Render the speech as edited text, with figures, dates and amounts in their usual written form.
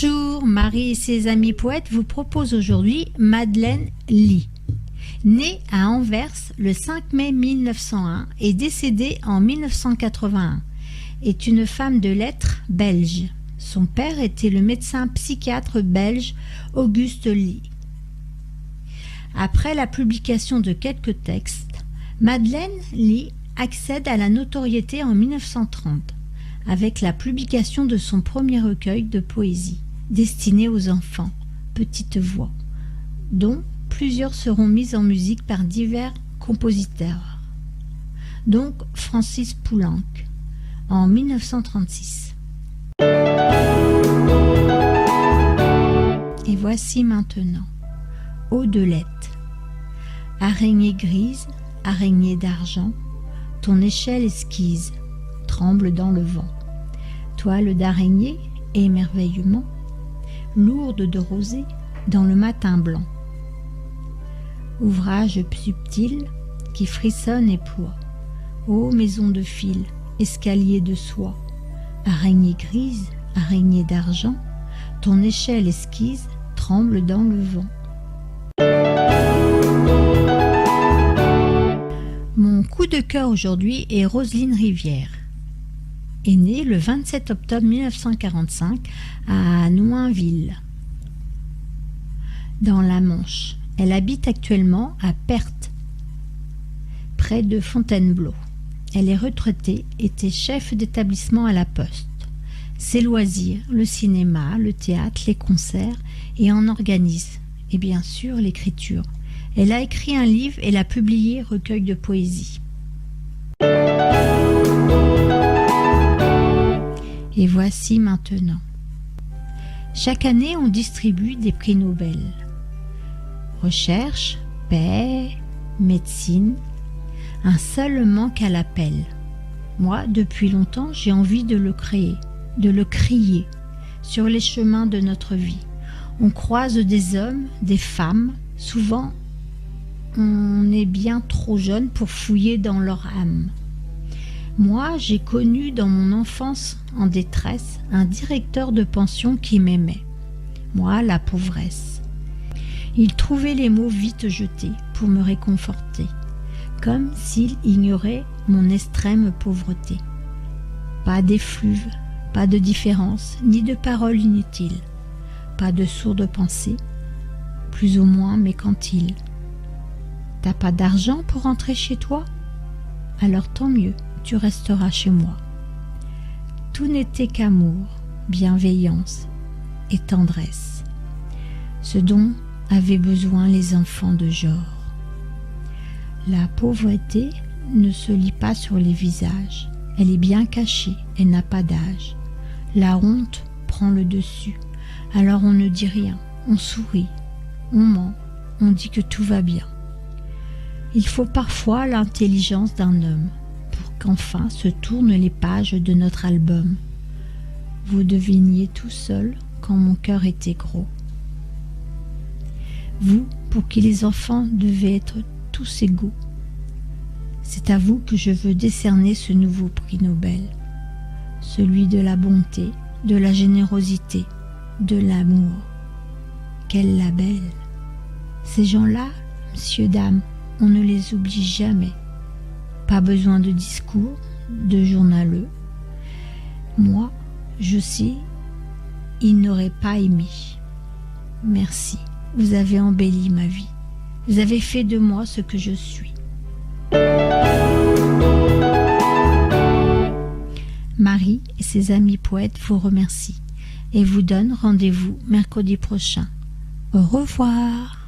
Bonjour, Marie et ses amis poètes vous proposent aujourd'hui Madeleine Lee. Née à Anvers le 5 mai 1901 et décédée en 1981, est une femme de lettres belge. Son père était le médecin psychiatre belge Auguste Lee. Après la publication de quelques textes, Madeleine Lee accède à la notoriété en 1930 avec la publication de son premier recueil de poésie destiné aux enfants, Petite Voix, dont plusieurs seront mises en musique par divers compositeurs, donc Francis Poulenc en 1936. Et voici maintenant Audelette. Araignée grise, araignée d'argent, ton échelle esquisse, tremble dans le vent. Toile d'araignée, émerveillement, lourde de rosée dans le matin blanc. Ouvrage subtil qui frissonne et ploie. Ô maison de fil, escalier de soie, araignée grise, araignée d'argent, ton échelle esquisse, tremble dans le vent. Mon coup de cœur aujourd'hui est Roselyne Rivière. Est née le 27 octobre 1945 à Noinville, dans la Manche. Elle habite actuellement à Perthes, près de Fontainebleau. Elle est retraitée, était chef d'établissement à la Poste. Ses loisirs, le cinéma, le théâtre, les concerts, et en organise. Et bien sûr l'écriture. Elle a écrit un livre et l'a publié, recueil de poésie. Et voici maintenant. Chaque année, on distribue des prix Nobel. Recherche, paix, médecine. Un seul manque à l'appel. Moi, depuis longtemps, j'ai envie de le créer, de le crier sur les chemins de notre vie. On croise des hommes, des femmes. Souvent, on est bien trop jeune pour fouiller dans leur âme. Moi, j'ai connu dans mon enfance en détresse un directeur de pension qui m'aimait. Moi, la pauvresse. Il trouvait les mots vite jetés pour me réconforter, comme s'il ignorait mon extrême pauvreté. Pas d'effluve, pas de différence, ni de paroles inutiles, pas de sourdes pensées, plus ou moins mercantiles. T'as pas d'argent pour rentrer chez toi? Alors tant mieux, tu resteras chez moi. Tout n'était qu'amour, bienveillance et tendresse, ce dont avaient besoin les enfants de genre. La pauvreté ne se lit pas sur les visages, elle est bien cachée, elle n'a pas d'âge. La honte prend le dessus, alors on ne dit rien, on sourit, on ment, on dit que tout va bien. Il faut parfois l'intelligence d'un homme pour qu'enfin se tournent les pages de notre album. Vous deviniez tout seul quand mon cœur était gros. Vous, pour qui les enfants devaient être tous égaux. C'est à vous que je veux décerner ce nouveau prix Nobel, celui de la bonté, de la générosité, de l'amour. Quel label! Ces gens-là, messieurs, dames, on ne les oublie jamais. Pas besoin de discours, de journaleux. Moi, je sais, ils n'auraient pas aimé. Merci, vous avez embelli ma vie. Vous avez fait de moi ce que je suis. Marie et ses amis poètes vous remercient et vous donnent rendez-vous mercredi prochain. Au revoir.